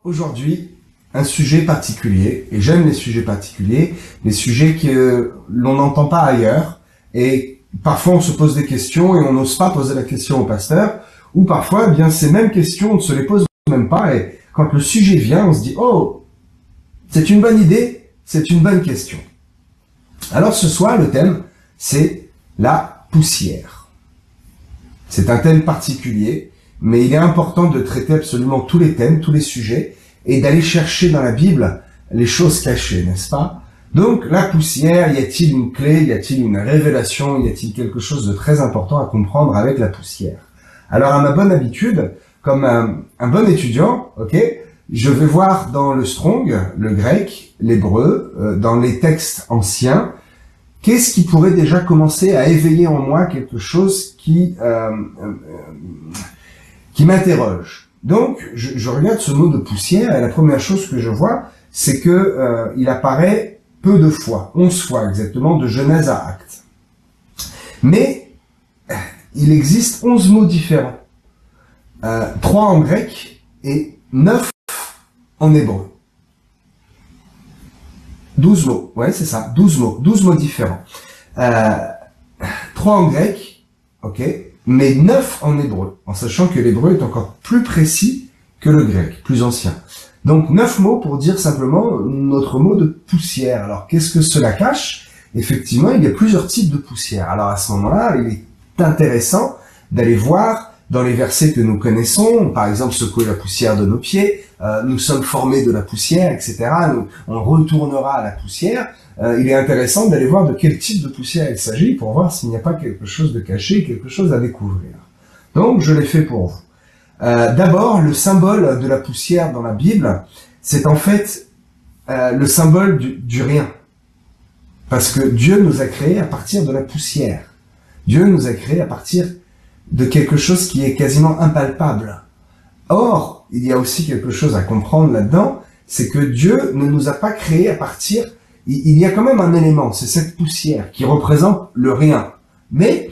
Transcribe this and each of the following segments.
aujourd'hui un sujet particulier, et j'aime les sujets particuliers, les sujets que l'on n'entend pas ailleurs, et parfois on se pose des questions et on n'ose pas poser la question au pasteur, ou parfois, eh bien, ces mêmes questions, on ne se les pose même pas, et quand le sujet vient, on se dit « Oh, c'est une bonne idée, c'est une bonne question ». Alors ce soir, le thème, c'est la poussière. C'est un thème particulier, mais il est important de traiter absolument tous les thèmes, tous les sujets, et d'aller chercher dans la Bible les choses cachées, n'est-ce pas? Donc, la poussière, y a-t-il une clé, y a-t-il une révélation, y a-t-il quelque chose de très important à comprendre avec la poussière? Alors, à ma bonne habitude, comme un bon étudiant, ok, je vais voir dans le Strong, le grec, l'hébreu, dans les textes anciens, qu'est-ce qui pourrait déjà commencer à éveiller en moi quelque chose qui m'interroge. Donc, je regarde ce mot de poussière, et la première chose que je vois, c'est que il apparaît peu de fois, 11 fois exactement, de Genèse à Actes. Mais, il existe 11 mots différents. 3 en grec et 9 en hébreu. 12 mots, ouais, c'est ça, 12 mots différents. 3 en grec, ok, mais 9 en hébreu, en sachant que l'hébreu est encore plus précis que le grec, plus ancien. Donc 9 mots pour dire simplement notre mot de poussière. Alors qu'est-ce que cela cache? Effectivement, il y a plusieurs types de poussière. Alors à ce moment-là, il est intéressant d'aller voir dans les versets que nous connaissons, par exemple secouer la poussière de nos pieds, nous sommes formés de la poussière, etc. On retournera à la poussière. Il est intéressant d'aller voir de quel type de poussière il s'agit pour voir s'il n'y a pas quelque chose de caché, quelque chose à découvrir. Donc, je l'ai fait pour vous. D'abord, le symbole de la poussière dans la Bible, c'est en fait le symbole du rien. Parce que Dieu nous a créés à partir de la poussière. Dieu nous a créés à partir de quelque chose qui est quasiment impalpable. Or, il y a aussi quelque chose à comprendre là-dedans, c'est que Dieu ne nous a pas créés à partir... Il y a quand même un élément, c'est cette poussière qui représente le rien. Mais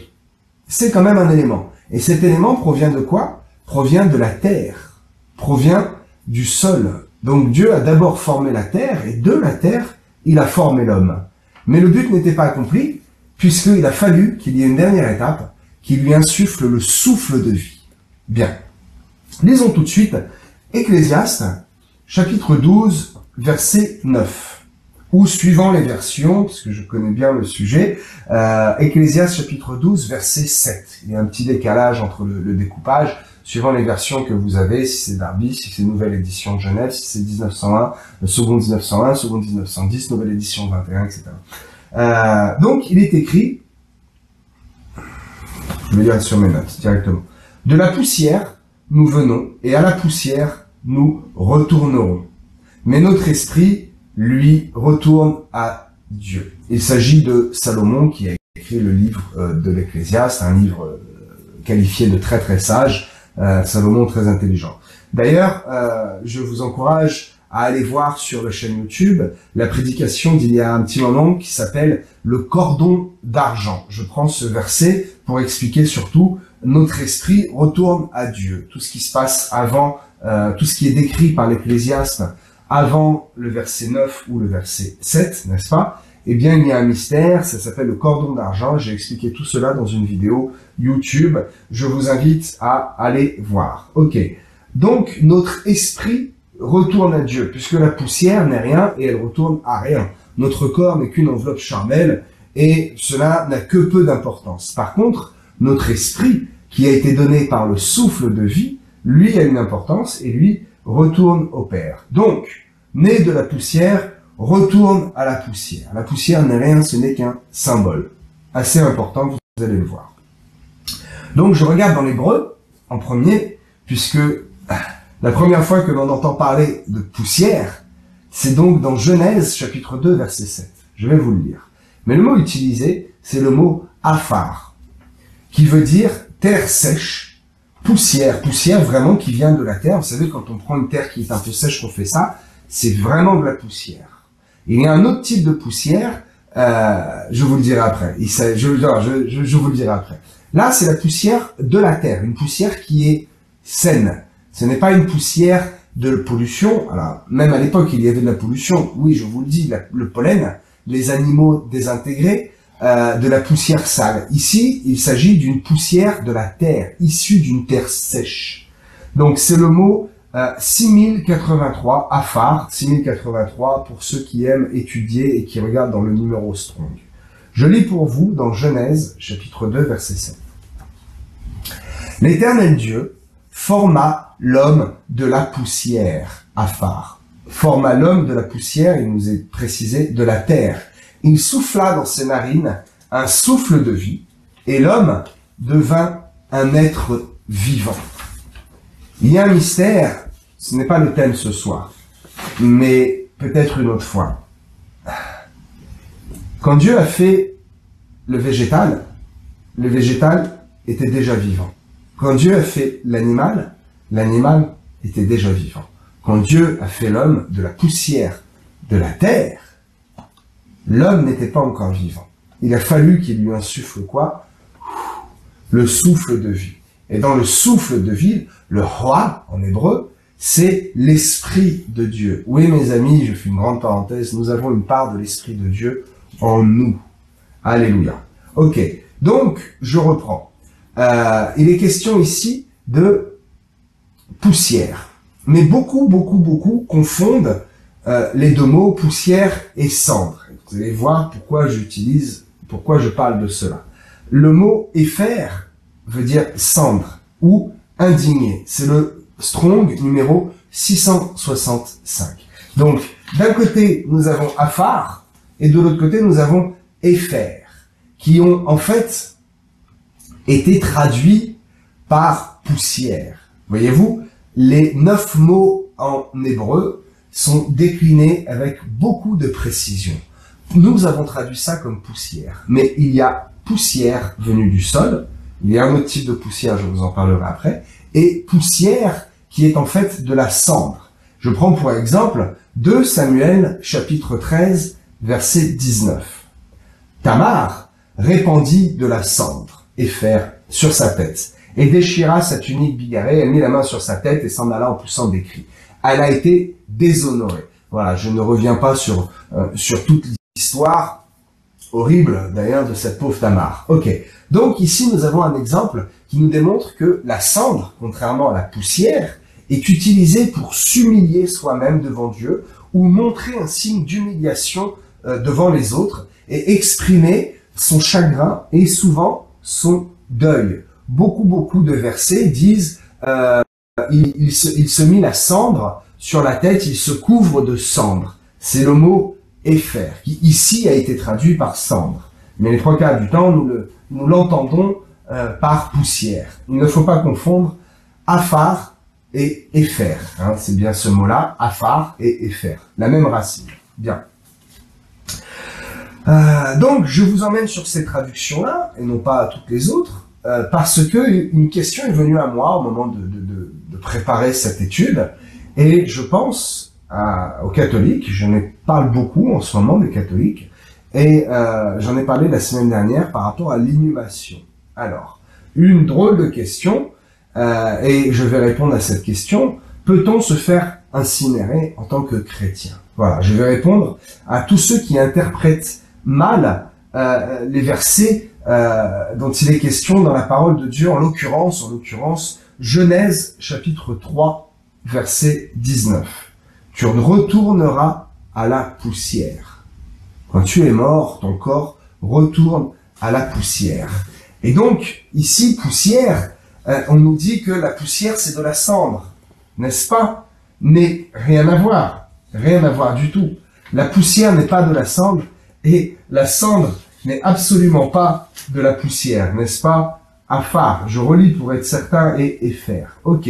c'est quand même un élément. Et cet élément provient de quoi? Provient de la terre, provient du sol. Donc Dieu a d'abord formé la terre, et de la terre, il a formé l'homme. Mais le but n'était pas accompli, puisqu'il a fallu qu'il y ait une dernière étape, qui lui insuffle le souffle de vie. Bien. Lisons tout de suite Ecclésiaste, chapitre 12, verset 9. Ou suivant les versions, parce que je connais bien le sujet, Ecclésiaste chapitre 12, verset 7. Il y a un petit décalage entre le découpage, suivant les versions que vous avez, si c'est Darby, si c'est Nouvelle Édition de Genève, si c'est 1901, seconde 1901, seconde 1910, Nouvelle Édition 21, etc. Donc, il est écrit, je vais lire sur mes notes directement, « De la poussière, nous venons, et à la poussière, nous retournerons. Mais notre esprit, lui, retourne à Dieu. » Il s'agit de Salomon qui a écrit le livre de l'Ecclésiaste, un livre qualifié de très très sage, Salomon très intelligent. D'ailleurs, je vous encourage à aller voir sur la chaîne YouTube la prédication d'il y a un petit moment qui s'appelle « Le cordon d'argent ». Je prends ce verset pour expliquer surtout notre esprit retourne à Dieu. Tout ce qui se passe avant, tout ce qui est décrit par l'Ecclésiaste avant le verset 9 ou le verset 7, n'est-ce pas? Eh bien, il y a un mystère, ça s'appelle le cordon d'argent. J'ai expliqué tout cela dans une vidéo YouTube. Je vous invite à aller voir. Ok. Donc, notre esprit retourne à Dieu, puisque la poussière n'est rien et elle retourne à rien. Notre corps n'est qu'une enveloppe charnelle et cela n'a que peu d'importance. Par contre, notre esprit, qui a été donné par le souffle de vie, lui a une importance et lui retourne au Père. Donc, né de la poussière, retourne à la poussière. La poussière n'est rien, ce n'est qu'un symbole. Assez important, vous allez le voir. Donc, je regarde dans l'hébreu, en premier, puisque la première fois que l'on entend parler de poussière, c'est donc dans Genèse, chapitre 2, verset 7. Je vais vous le lire. Mais le mot utilisé, c'est le mot « afar », qui veut dire terre sèche, poussière vraiment qui vient de la terre. Vous savez, quand on prend une terre qui est un peu sèche, qu'on fait ça, c'est vraiment de la poussière. Il y a un autre type de poussière, je vous le dirai après. Je vous le dirai après. Là, c'est la poussière de la terre, une poussière qui est saine. Ce n'est pas une poussière de pollution. Alors, même à l'époque, il y avait de la pollution. Oui, je vous le dis, le pollen, les animaux désintégrés, de la poussière sale. Ici, il s'agit d'une poussière de la terre, issue d'une terre sèche. Donc, c'est le mot 6083, Afar, 6083, pour ceux qui aiment étudier et qui regardent dans le numéro Strong. Je lis pour vous dans Genèse, chapitre 2, verset 7. L'Éternel Dieu forma l'homme de la poussière, Afar. Forma l'homme de la poussière, il nous est précisé, de la terre. Il souffla dans ses narines un souffle de vie, et l'homme devint un être vivant. Il y a un mystère, ce n'est pas le thème ce soir, mais peut-être une autre fois. Quand Dieu a fait le végétal était déjà vivant. Quand Dieu a fait l'animal était déjà vivant. Quand Dieu a fait l'homme de la poussière de la terre, l'homme n'était pas encore vivant. Il a fallu qu'il lui insuffle quoi? Le souffle de vie. Et dans le souffle de vie, le roi, en hébreu, c'est l'Esprit de Dieu. Oui, mes amis, je fais une grande parenthèse, nous avons une part de l'Esprit de Dieu en nous. Alléluia. Ok, donc, je reprends. Il est question ici de poussière. Mais beaucoup confondent les deux mots poussière et cendre. Vous allez voir pourquoi je parle de cela. Le mot épher veut dire cendre ou indigné. C'est le Strong numéro 665. Donc, d'un côté, nous avons Afar et de l'autre côté, nous avons épher, qui ont en fait été traduits par poussière. Voyez-vous, les 9 mots en hébreu sont déclinés avec beaucoup de précision. Nous avons traduit ça comme poussière, mais il y a poussière venue du sol, il y a un autre type de poussière, je vous en parlerai après, et poussière qui est en fait de la cendre. Je prends pour exemple 2 Samuel chapitre 13 verset 19. Tamar répandit de la cendre, épher, sur sa tête, et déchira sa tunique bigarrée, elle mit la main sur sa tête et s'en alla en poussant des cris. Elle a été déshonorée. Voilà, je ne reviens pas sur toute l'histoire horrible d'ailleurs de cette pauvre Tamar. Ok, donc ici nous avons un exemple qui nous démontre que la cendre, contrairement à la poussière, est utilisée pour s'humilier soi-même devant Dieu ou montrer un signe d'humiliation devant les autres et exprimer son chagrin et souvent son deuil. Beaucoup de versets disent il se mit la cendre sur la tête, il se couvre de cendre. C'est le mot épher, qui ici a été traduit par cendre. Mais les 3 quarts du temps, nous l'entendons par poussière. Il ne faut pas confondre Afar et épher. Hein, c'est bien ce mot-là, Afar et épher. La même racine. Bien. Donc, je vous emmène sur ces traductions-là, et non pas toutes les autres, parce que une question est venue à moi au moment de préparer cette étude, et je pense aux catholiques, j'en ai parlé beaucoup en ce moment des catholiques, et j'en ai parlé la semaine dernière par rapport à l'inhumation. Alors, une drôle de question, et je vais répondre à cette question, peut-on se faire incinérer en tant que chrétien? Voilà, je vais répondre à tous ceux qui interprètent mal les versets dont il est question dans la parole de Dieu, en l'occurrence, Genèse chapitre 3, verset 19. Tu retourneras à la poussière. Quand tu es mort, ton corps retourne à la poussière. Et donc, ici, poussière, on nous dit que la poussière, c'est de la cendre, n'est-ce pas? Mais rien à voir du tout. La poussière n'est pas de la cendre, et la cendre n'est absolument pas de la poussière, n'est-ce pas? Afar, je relis pour être certain, et épher. Ok.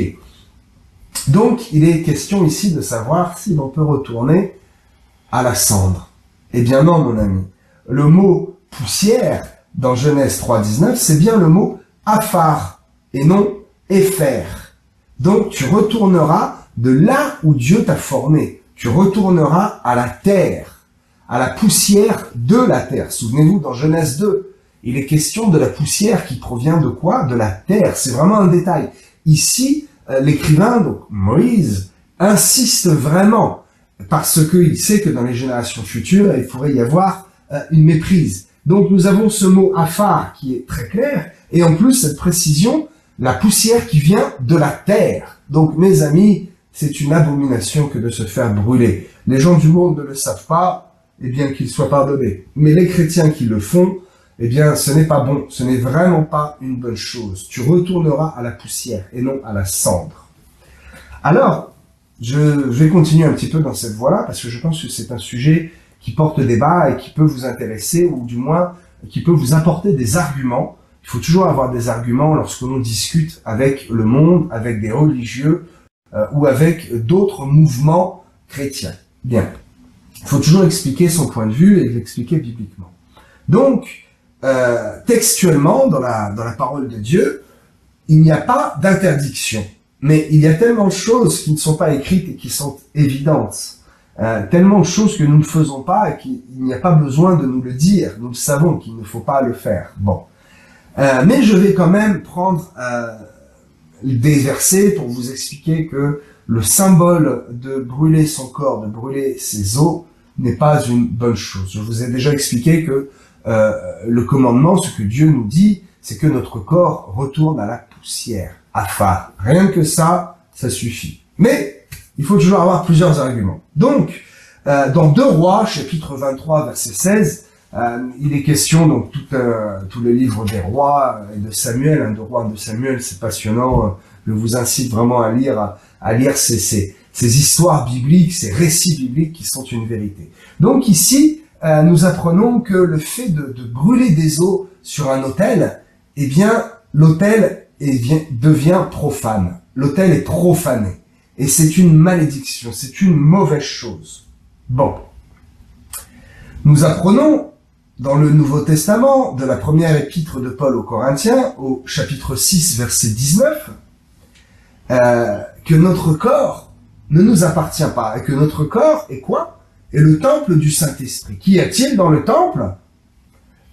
Donc, il est question ici de savoir si l'on peut retourner à la cendre. Eh bien non, mon ami. Le mot poussière, dans Genèse 3.19, c'est bien le mot Afar, et non épher. Donc, tu retourneras de là où Dieu t'a formé. Tu retourneras à la terre, à la poussière de la terre. Souvenez-vous, dans Genèse 2, il est question de la poussière qui provient de quoi? De la terre. C'est vraiment un détail. Ici, l'écrivain, donc Moïse, insiste vraiment, parce qu'il sait que dans les générations futures, il pourrait y avoir une méprise. Donc nous avons ce mot afar qui est très clair, et en plus cette précision, la poussière qui vient de la terre. Donc mes amis, c'est une abomination que de se faire brûler. Les gens du monde ne le savent pas, eh bien qu'ils soient pardonnés. Mais les chrétiens qui le font, eh bien ce n'est pas bon, ce n'est vraiment pas une bonne chose. Tu retourneras à la poussière et non à la cendre. Alors, je vais continuer un petit peu dans cette voie-là, parce que je pense que c'est un sujet qui porte débat et qui peut vous intéresser, ou du moins qui peut vous apporter des arguments. Il faut toujours avoir des arguments lorsque l'on discute avec le monde, avec des religieux ou avec d'autres mouvements chrétiens. Bien, il faut toujours expliquer son point de vue et l'expliquer bibliquement. Donc, textuellement, dans la parole de Dieu, il n'y a pas d'interdiction. Mais il y a tellement de choses qui ne sont pas écrites et qui sont évidentes. Tellement de choses que nous ne faisons pas et qu'il n'y a pas besoin de nous le dire. Nous le savons qu'il ne faut pas le faire. Bon. Mais je vais quand même prendre des versets pour vous expliquer que le symbole de brûler son corps, de brûler ses os, n'est pas une bonne chose. Je vous ai déjà expliqué que le commandement, ce que Dieu nous dit, c'est que notre corps retourne à la poussière, afar. Rien que ça, ça suffit. Mais il faut toujours avoir plusieurs arguments. Donc, dans 2 Rois, chapitre 23, verset 16, il est question, donc tout le livre des rois et de Samuel, 2 Rois de Samuel, c'est passionnant. Je vous incite vraiment à lire ces histoires bibliques, ces récits bibliques qui sont une vérité. Donc ici, nous apprenons que le fait de brûler des os sur un autel, eh bien, l'autel devient profane. L'autel est profané. Et c'est une malédiction, c'est une mauvaise chose. Bon. Nous apprenons dans le Nouveau Testament, de la première épître de Paul aux Corinthiens, au chapitre 6, verset 19, que notre corps ne nous appartient pas, et que notre corps est quoi? Est le temple du Saint-Esprit. Qu'y a-t-il dans le temple?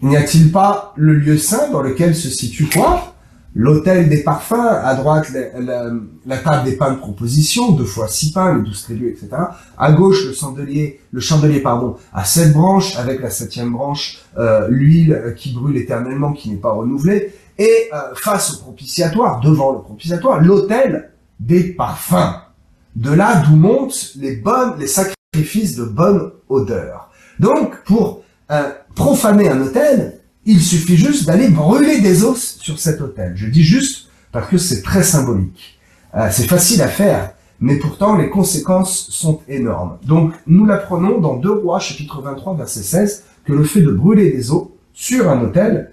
N'y a-t-il pas le lieu saint dans lequel se situe quoi? L'autel des parfums, à droite la table des pains de proposition, 2 fois 6 pains, les 12 trélues, etc. À gauche le chandelier à 7 branches, avec la 7e branche, l'huile qui brûle éternellement, qui n'est pas renouvelée, et face au propitiatoire, devant le propitiatoire, l'autel des parfums. De là d'où montent les sacrifices de bonne odeur. Donc, pour profaner un autel, il suffit juste d'aller brûler des os sur cet autel. Je dis juste parce que c'est très symbolique. C'est facile à faire, mais pourtant les conséquences sont énormes. Donc nous l'apprenons dans 2 Rois, chapitre 23, verset 16, que le fait de brûler des os sur un autel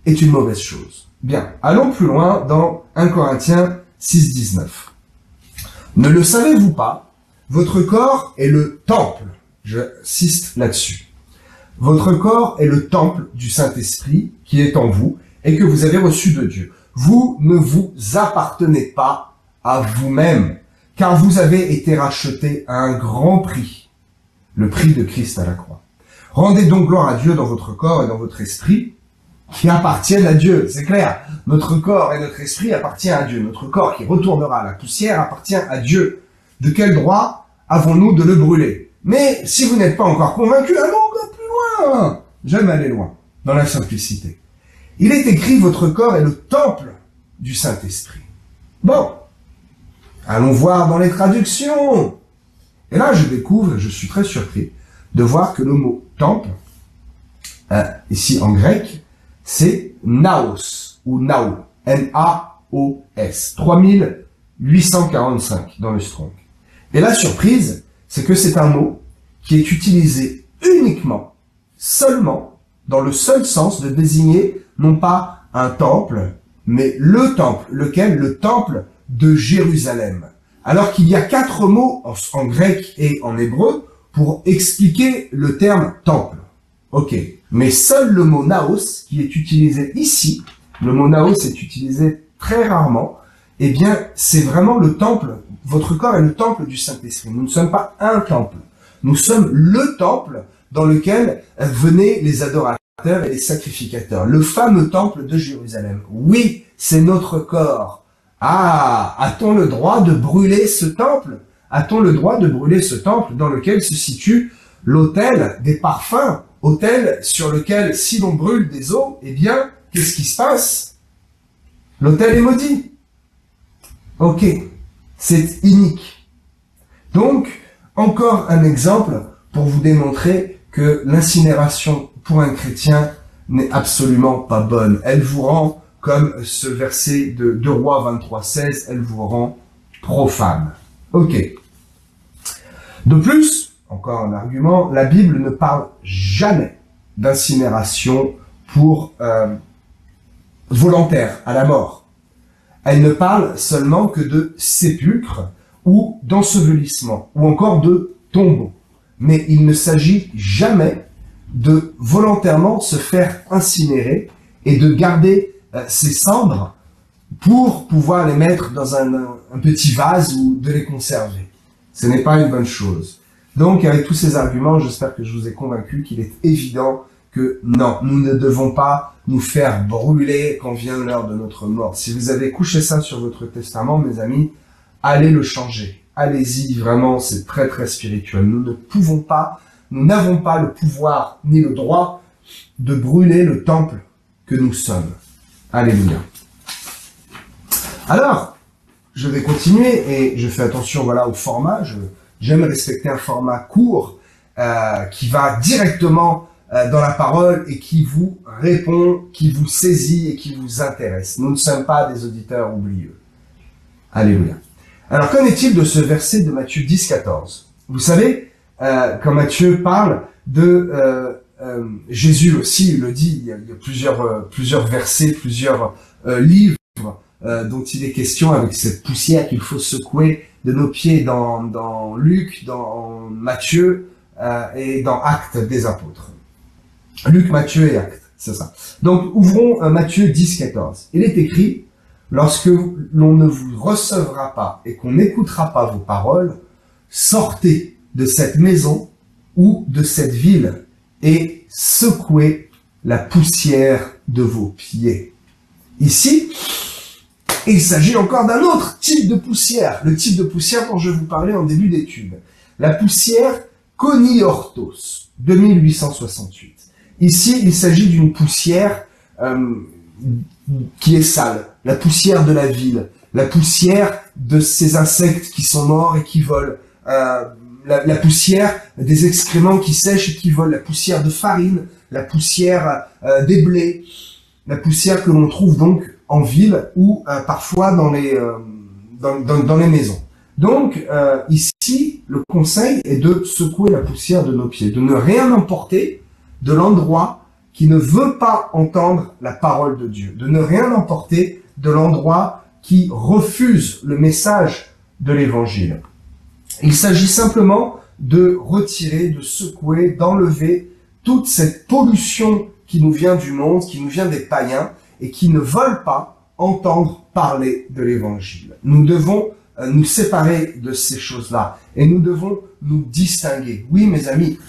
est une mauvaise chose. Bien, allons plus loin dans 1 Corinthiens 6, 19. Ne le savez-vous pas, votre corps est le temple. J'insiste là-dessus. Votre corps est le temple du Saint-Esprit qui est en vous et que vous avez reçu de Dieu. Vous ne vous appartenez pas à vous-même, car vous avez été rachetés à un grand prix, le prix de Christ à la croix. Rendez donc gloire à Dieu dans votre corps et dans votre esprit, qui appartiennent à Dieu. C'est clair, notre corps et notre esprit appartiennent à Dieu. Notre corps qui retournera à la poussière appartient à Dieu. De quel droit avons-nous de le brûler? Mais si vous n'êtes pas encore convaincu, allons encore plus loin. J'aime aller loin, dans la simplicité. Il est écrit, votre corps est le temple du Saint-Esprit. Bon, allons voir dans les traductions. Et là, je suis très surpris de voir que le mot temple, ici en grec, c'est naos, ou nao, N-A-O-S, 3845 dans le Strong. Et la surprise, c'est que c'est un mot qui est utilisé uniquement, seulement, dans le seul sens de désigner non pas un temple, mais le temple, lequel? Le temple de Jérusalem. Alors qu'il y a 4 mots en grec et en hébreu pour expliquer le terme temple. Ok, mais seul le mot naos, qui est utilisé ici, le mot naos est utilisé très rarement, eh bien, c'est vraiment le temple. Votre corps est le temple du Saint-Esprit. Nous ne sommes pas un temple. Nous sommes le temple dans lequel venaient les adorateurs et les sacrificateurs. Le fameux temple de Jérusalem. Oui, c'est notre corps. Ah, a-t-on le droit de brûler ce temple? a-t-on le droit de brûler ce temple dans lequel se situe l'autel des parfums, autel sur lequel, si l'on brûle des eaux, eh bien, qu'est-ce qui se passe? L'autel est maudit. Ok, c'est inique. Donc, encore un exemple pour vous démontrer que l'incinération pour un chrétien n'est absolument pas bonne. Elle vous rend, comme ce verset de 2 Rois 23:16, elle vous rend profane. Ok. De plus, encore un argument, la Bible ne parle jamais d'incinération pour volontaire, à la mort. Elle ne parle seulement que de sépulcre ou d'ensevelissement, ou encore de tombeau. Mais il ne s'agit jamais de volontairement se faire incinérer et de garder ses cendres pour pouvoir les mettre dans un petit vase ou de les conserver. Ce n'est pas une bonne chose. Donc, avec tous ces arguments, j'espère que je vous ai convaincu qu'il est évident que non, nous ne devons pas nous faire brûler quand vient l'heure de notre mort. Si vous avez couché ça sur votre testament, mes amis, allez le changer. Allez-y, vraiment, c'est très très spirituel. Nous n'avons pas le pouvoir ni le droit de brûler le temple que nous sommes. Alléluia. Alors, je vais continuer et je fais attention voilà, au format. J'aime respecter un format court qui va directement dans la parole et qui vous répond, qui vous saisit et qui vous intéresse. Nous ne sommes pas des auditeurs oublieux. Alléluia. Alors, qu'en est-il de ce verset de Matthieu 10:14? Vous savez, quand Matthieu parle de Jésus aussi, il le dit, il y a plusieurs versets, plusieurs livres dont il est question avec cette poussière qu'il faut secouer de nos pieds dans Luc, dans Matthieu et dans Actes des Apôtres. Luc, Matthieu et Actes, c'est ça. Donc, ouvrons Matthieu 10:14. Il est écrit, lorsque l'on ne vous recevra pas et qu'on n'écoutera pas vos paroles, sortez de cette maison ou de cette ville et secouez la poussière de vos pieds. Ici, il s'agit encore d'un autre type de poussière, le type de poussière dont je vous parlais en début d'étude. La poussière Koniorthos, de 1868. Ici, il s'agit d'une poussière qui est sale, la poussière de la ville, la poussière de ces insectes qui sont morts et qui volent, la poussière des excréments qui sèchent et qui volent, la poussière de farine, la poussière des blés, la poussière que l'on trouve donc en ville ou parfois dans les maisons. Donc ici, le conseil est de secouer la poussière de nos pieds, de ne rien emporter de l'endroit qui ne veut pas entendre la parole de Dieu, de ne rien emporter de l'endroit qui refuse le message de l'Évangile. Il s'agit simplement de retirer, de secouer, d'enlever toute cette pollution qui nous vient du monde, qui nous vient des païens et qui ne veulent pas entendre parler de l'Évangile. Nous devons nous séparer de ces choses-là et nous devons nous distinguer. Oui, mes amis,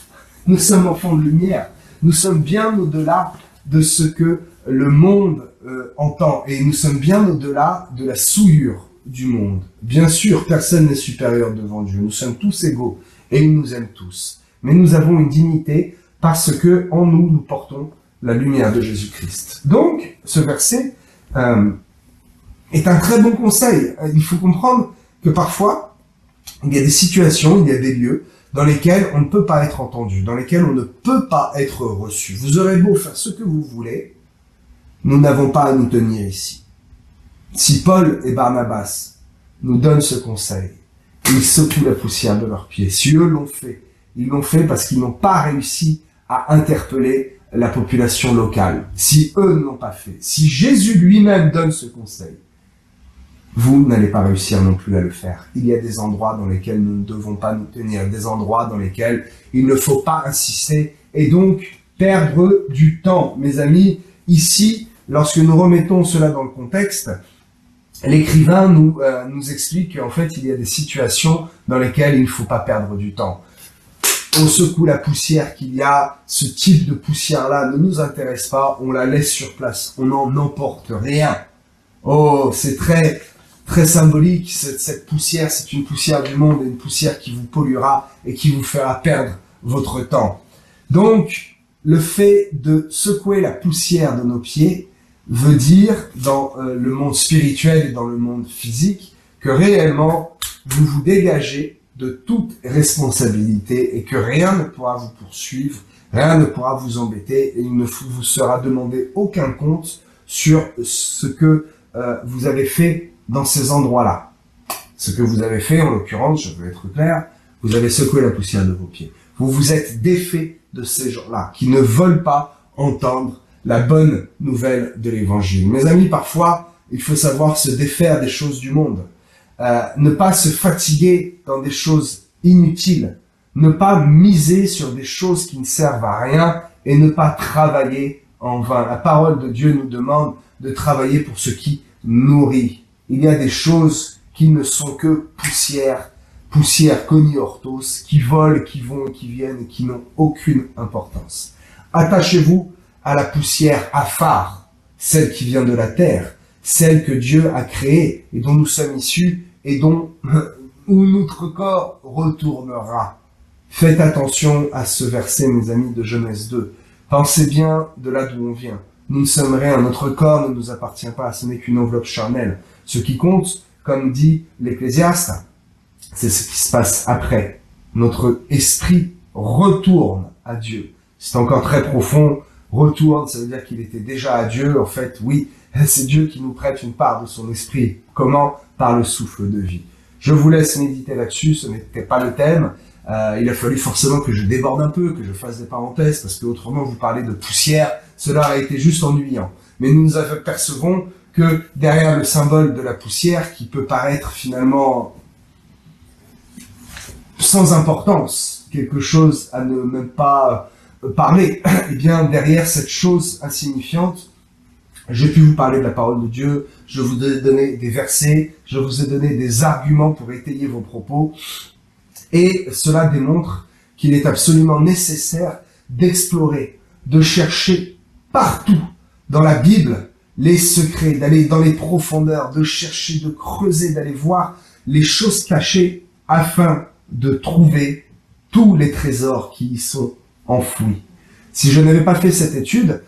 nous sommes enfants de lumière. Nous sommes bien au-delà de ce que le monde entend et nous sommes bien au-delà de la souillure du monde. Bien sûr, personne n'est supérieur devant Dieu. Nous sommes tous égaux et il nous aime tous. Mais nous avons une dignité parce que en nous, nous portons la lumière de Jésus-Christ. Donc, ce verset est un très bon conseil. Il faut comprendre que parfois, il y a des situations, il y a des lieux dans lesquels on ne peut pas être entendu, dans lesquels on ne peut pas être reçu. Vous aurez beau faire ce que vous voulez, nous n'avons pas à nous tenir ici. Si Paul et Barnabas nous donnent ce conseil, ils secouent la poussière de leurs pieds. Si eux l'ont fait, ils l'ont fait parce qu'ils n'ont pas réussi à interpeller la population locale. Si eux ne l'ont pas fait, si Jésus lui-même donne ce conseil, vous n'allez pas réussir non plus à le faire. Il y a des endroits dans lesquels nous ne devons pas nous tenir, des endroits dans lesquels il ne faut pas insister et donc perdre du temps. Mes amis, ici, lorsque nous remettons cela dans le contexte, l'écrivain nous explique qu'en fait, il y a des situations dans lesquelles il ne faut pas perdre du temps. On secoue la poussière qu'il y a, ce type de poussière-là ne nous intéresse pas, on la laisse sur place, on n'en emporte rien. Oh, c'est très très symbolique. Cette poussière, c'est une poussière du monde et une poussière qui vous polluera et qui vous fera perdre votre temps. Donc, le fait de secouer la poussière de nos pieds veut dire, dans le monde spirituel et dans le monde physique, que réellement, vous vous dégagez de toute responsabilité et que rien ne pourra vous poursuivre, rien ne pourra vous embêter et il ne vous sera demandé aucun compte sur ce que vous avez fait dans ces endroits-là. Ce que vous avez fait, en l'occurrence, je veux être clair, vous avez secoué la poussière de vos pieds. Vous vous êtes défait de ces gens-là qui ne veulent pas entendre la bonne nouvelle de l'évangile. Mes amis, parfois, il faut savoir se défaire des choses du monde. Ne pas se fatiguer dans des choses inutiles. Ne pas miser sur des choses qui ne servent à rien et ne pas travailler en vain. La parole de Dieu nous demande de travailler pour ce qui nourrit. Il y a des choses qui ne sont que poussière coniortos, qui volent, qui vont et qui viennent et qui n'ont aucune importance. Attachez-vous à la poussière affare, celle qui vient de la terre, celle que Dieu a créée et dont nous sommes issus et où notre corps retournera. Faites attention à ce verset, mes amis, de Genèse 2. Pensez bien de là d'où on vient. Nous ne sommes rien, notre corps ne nous appartient pas, ce n'est qu'une enveloppe charnelle. Ce qui compte, comme dit l'Ecclésiaste, c'est ce qui se passe après. Notre esprit retourne à Dieu. C'est encore très profond. Retourne, ça veut dire qu'il était déjà à Dieu. En fait, oui, c'est Dieu qui nous prête une part de son esprit. Comment? Par le souffle de vie. Je vous laisse méditer là-dessus, ce n'était pas le thème. Il a fallu forcément que je déborde un peu, que je fasse des parenthèses, parce que autrement vous parlez de poussière, cela a été juste ennuyant. Mais nous nous apercevons que derrière le symbole de la poussière, qui peut paraître finalement sans importance, quelque chose à ne même pas parler, eh bien derrière cette chose insignifiante, j'ai pu vous parler de la parole de Dieu, je vous ai donné des versets, je vous ai donné des arguments pour étayer vos propos, et cela démontre qu'il est absolument nécessaire d'explorer, de chercher partout dans la Bible les secrets, d'aller dans les profondeurs, de chercher, de creuser, d'aller voir les choses cachées afin de trouver tous les trésors qui y sont enfouis. Si je n'avais pas fait cette étude,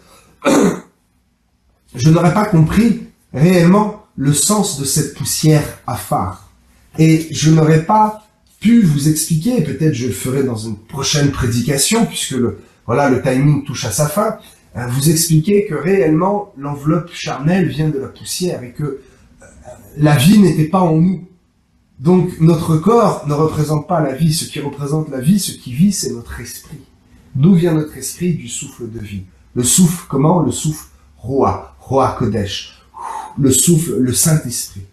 je n'aurais pas compris réellement le sens de cette poussière affare. Et je n'aurais pas pu vous expliquer, peut-être je le ferai dans une prochaine prédication, puisque le timing touche à sa fin, vous expliquer que réellement l'enveloppe charnelle vient de la poussière et que la vie n'était pas en nous. Donc notre corps ne représente pas la vie. Ce qui représente la vie, ce qui vit, c'est notre esprit. D'où vient notre esprit? Du souffle de vie. Le souffle, comment? Le souffle Roa Kodesh. Le souffle, le Saint-Esprit.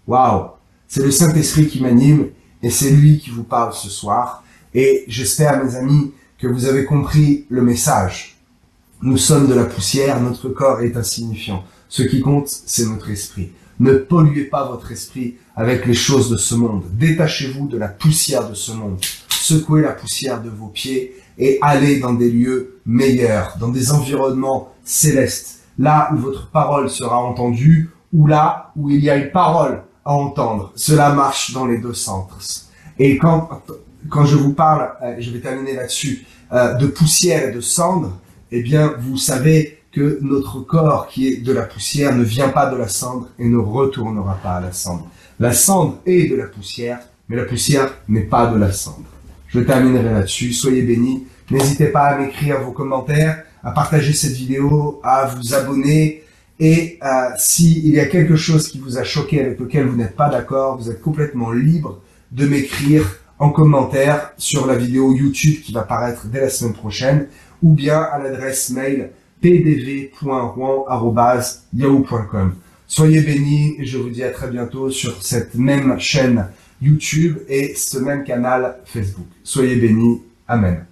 Waouh! C'est le Saint-Esprit qui m'anime et c'est lui qui vous parle ce soir. Et j'espère, mes amis, que vous avez compris le message. Nous sommes de la poussière, notre corps est insignifiant. Ce qui compte, c'est notre esprit. Ne polluez pas votre esprit avec les choses de ce monde. Détachez-vous de la poussière de ce monde. Secouez la poussière de vos pieds et allez dans des lieux meilleurs, dans des environnements célestes, là où votre parole sera entendue, ou là où il y a une parole à entendre. Cela marche dans les deux sens. Et quand je vous parle, je vais terminer là-dessus, de poussière et de cendre, eh bien, vous savez que notre corps, qui est de la poussière, ne vient pas de la cendre et ne retournera pas à la cendre. La cendre est de la poussière, mais la poussière n'est pas de la cendre. Je terminerai là-dessus. Soyez bénis. N'hésitez pas à m'écrire vos commentaires, à partager cette vidéo, à vous abonner. Et s'il y a quelque chose qui vous a choqué, avec lequel vous n'êtes pas d'accord, vous êtes complètement libre de m'écrire en commentaire sur la vidéo YouTube qui va paraître dès la semaine prochaine, ou bien à l'adresse mail pdv.rouen@yahoo.com. Soyez bénis et je vous dis à très bientôt sur cette même chaîne YouTube et ce même canal Facebook. Soyez bénis. Amen.